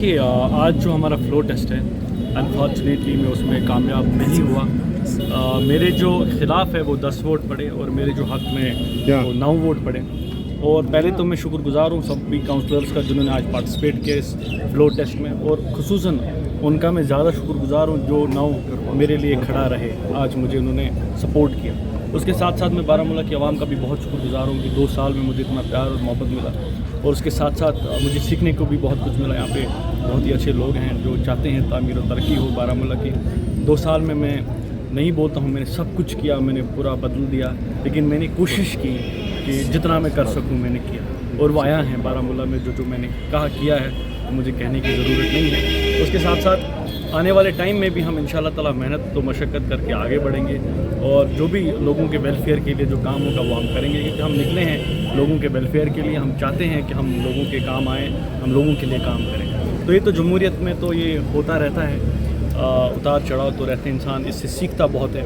کہ آج جو ہمارا فلو ٹیسٹ ہے انفارچونیٹلی میں اس میں کامیاب نہیں ہوا. میرے جو خلاف ہے وہ 10 ووٹ پڑے اور میرے جو حق میں وہ 9 ووٹ پڑے. اور پہلے تو میں شکر گزار ہوں سب بھی کاؤنسلرز کا جنہوں نے آج پارٹیسپیٹ کیا اس فلو ٹیسٹ میں, اور خصوصاً ان کا میں زیادہ شکر گزار ہوں جو 9 میرے لیے کھڑا رہے. آج مجھے انہوں نے سپورٹ کیا. اس کے ساتھ ساتھ میں بارہمولہ کی عوام کا بھی بہت شکر گزار ہوں کہ 2 سال میں مجھے اتنا پیار اور محبت ملا, اور اس کے ساتھ ساتھ مجھے سیکھنے کو بھی بہت کچھ ملا. یہاں پہ بہت ہی اچھے لوگ ہیں جو چاہتے ہیں تعمیر و ترقی ہو بارہمولہ کی. 2 سال میں نہیں بولتا ہوں میں نے سب کچھ کیا, میں نے پورا بدل دیا, لیکن میں نے کوشش کی کہ جتنا میں کر سکوں میں نے کیا, اور وہ آیا ہیں بارہمولہ میں جو میں نے کیا ہے مجھے کہنے کی ضرورت نہیں ہے. اس کے ساتھ ساتھ آنے والے ٹائم میں بھی ہم انشاءاللہ تعالی محنت و مشقت کر کے آگے بڑھیں گے, اور جو بھی لوگوں کے ویلفیئر کے لیے جو کام ہوگا وہ ہم کریں گے, کیونکہ ہم نکلے ہیں لوگوں کے ویلفیئر کے لیے. ہم چاہتے ہیں کہ ہم لوگوں کے کام آئیں, ہم لوگوں کے لیے کام کریں. تو یہ تو جمہوریت میں تو یہ ہوتا رہتا ہے, اتار چڑھاؤ تو رہتے ہیں, انسان اس سے سیکھتا بہت ہے.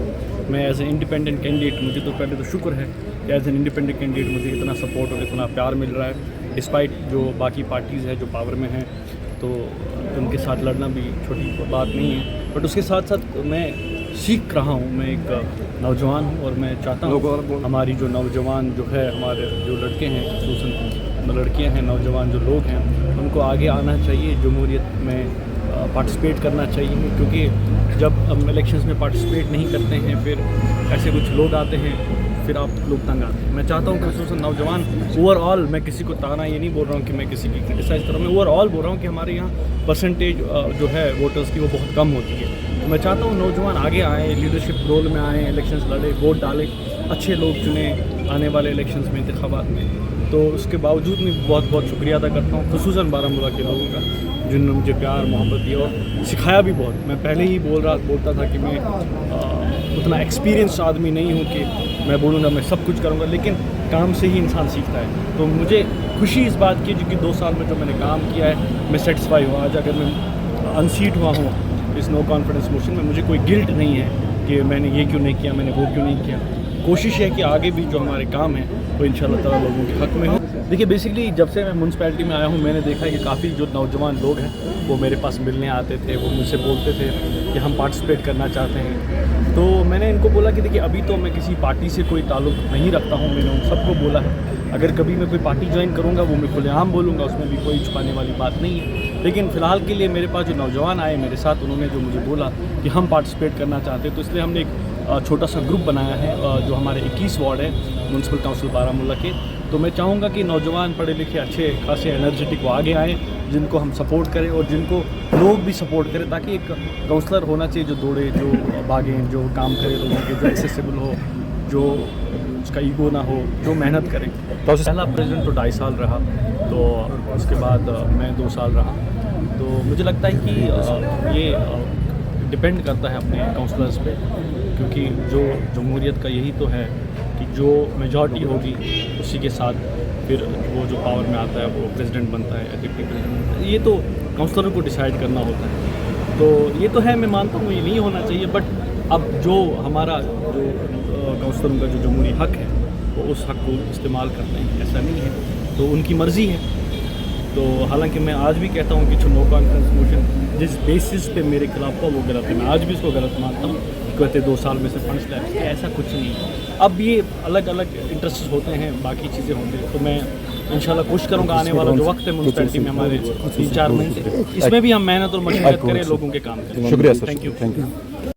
میں ایز اے انڈیپینڈنٹ کینڈیڈیٹ مجھے تو پہلے تو شکر ہے کہ ایز این انڈیپینڈنٹ کینڈیڈیٹ مجھے اتنا سپورٹ اور اتنا پیار مل رہا ہے, ڈسپائٹ جو باقی پارٹیز ہیں جو پاور میں ہیں, تو ان کے ساتھ لڑنا بھی چھوٹی بات نہیں ہے. بٹ اس کے ساتھ ساتھ میں سیکھ رہا ہوں, میں ایک نوجوان ہوں, اور میں چاہتا ہوں ہماری جو نوجوان جو ہے ہمارے جو لڑکے ہیں خصوصاً لڑکیاں ہیں, نوجوان جو لوگ ہیں ان کو آگے آنا چاہیے, جمہوریت میں پارٹیسپیٹ کرنا چاہیے. کیونکہ جب ہم الیکشنز میں پارٹیسپیٹ نہیں کرتے ہیں پھر ایسے کچھ لوگ آتے ہیں, پھر آپ لوگ تنگ آتے ہیں. میں چاہتا ہوں خصوصاً نوجوان اوور آل, میں کسی کو تانا یہ نہیں بول رہا ہوں کہ میں کسی کی کرٹیسائز کر رہا ہوں, میں اوور آل بول رہا ہوں کہ ہمارے یہاں پرسنٹیج جو ہے ووٹرز کی وہ بہت کم ہوتی ہے. تو میں چاہتا ہوں نوجوان آگے آئیں, لیڈرشپ رول میں آئیں, الیکشنز لڑیں, ووٹ ڈالیں, اچھے لوگ چنیں آنے والے الیکشنز میں, انتخابات میں. تو اس کے باوجود میں بہت بہت شکریہ ادا کرتا ہوں خصوصاً بارہمولہ کے لوگوں کا جنہوں نے مجھے پیار محبت دیا اور سکھایا بھی بہت. میں پہلے ہی بولتا تھا کہ میں اتنا ایکسپیرینس آدمی نہیں ہوں کہ میں بولوں گا میں سب کچھ کروں گا, لیکن کام سے ہی انسان سیکھتا ہے. تو مجھے خوشی اس بات کی کہ 2 سال میں جو میں نے کام کیا ہے میں سیٹسفائی ہوا. آج اگر میں انسیٹ ہوا ہوں اس نو کانفیڈنس موشن میں, مجھے کوئی گلٹ نہیں ہے کہ میں نے یہ کیوں نہیں کیا, میں نے وہ کیوں نہیں کیا. کوشش ہے کہ آگے بھی جو ہمارے کام ہیں وہ انشاءاللہ تعالی لوگوں کے حق میں ہوں. دیکھیے بیسکلی جب سے میں میونسپیلٹی میں آیا ہوں میں نے دیکھا کہ کافی جو نوجوان لوگ ہیں وہ میرے پاس ملنے آتے تھے, وہ مجھ سے بولتے تھے کہ ہم پارٹیسپیٹ کرنا چاہتے ہیں. تو میں نے ان کو بولا کہ دیکھیے ابھی تو میں کسی پارٹی سے کوئی تعلق نہیں رکھتا ہوں. میں نے ان سب کو بولا ہے اگر کبھی میں کوئی پارٹی جوائن کروں گا وہ میں کھلے عام بولوں گا, اس میں بھی کوئی چھپانے والی بات نہیں ہے. لیکن فی الحال کے لیے میرے پاس جو نوجوان آئے میرے ساتھ, انہوں نے جو مجھے بولا کہ ہم پارٹیسپیٹ کرنا چاہتے ہیں, تو اس لیے ہم نے ایک چھوٹا سا گروپ بنایا ہے جو ہمارے 21 وارڈ ہے میونسپل کونسل بارہمولہ کے. تو میں چاہوں گا کہ نوجوان پڑھے لکھے اچھے خاصے انرجیٹک وہ آگے آئیں, جن کو ہم سپورٹ کریں اور جن کو لوگ بھی سپورٹ کریں, تاکہ ایک کونسلر ہونا چاہیے جو دوڑے, جو بھاگیں, جو کام کرے لوگوں کے, جو ایکسیسیبل ہو, جو اس کا ایگو نہ ہو, جو محنت کرے. پہلا پریزیڈنٹ تو 2.5 سال رہا, تو اس کے بعد میں 2 سال رہا. تو مجھے لگتا ہے کہ یہ ڈپینڈ کرتا ہے اپنے کونسلرز پہ, کیونکہ جو جمہوریت کا یہی تو ہے کہ جو میجارٹی ہوگی اسی کے ساتھ پھر وہ جو پاور میں آتا ہے وہ پریزیڈنٹ بنتا ہے, ڈپٹی پریزیڈنٹ بنتا ہے. یہ تو کونسلروں کو ڈیسائیڈ کرنا ہوتا ہے. تو یہ تو ہے, میں مانتا ہوں یہ نہیں ہونا چاہیے, بٹ اب جو ہمارا جو کونسلروں کا جو جمہوری حق ہے وہ اس حق کو استعمال کرتے ہیں, ایسا نہیں ہے, تو ان کی مرضی ہے. تو حالانکہ میں آج بھی کہتا ہوں کہ جو نو کانفیڈنس موشن جس بیسس پہ میرے خلاف ہوا وہ غلط ہے, میں آج بھی اس کو غلط مانتا ہوں. کہتے 2 سال میں سے فنڈس لائے, ایسا کچھ نہیں ہے. اب یہ الگ الگ انٹرسٹ ہوتے ہیں, باقی چیزیں ہوتی ہیں. تو میں انشاءاللہ کوشش کروں گا آنے والا جو وقت ہے میونسپلٹی میں ہمارے 3-4 مہینے, اس میں بھی ہم محنت اور مشقت کریں, لوگوں کے کام کریں. شکریہ سر, تھینک یو.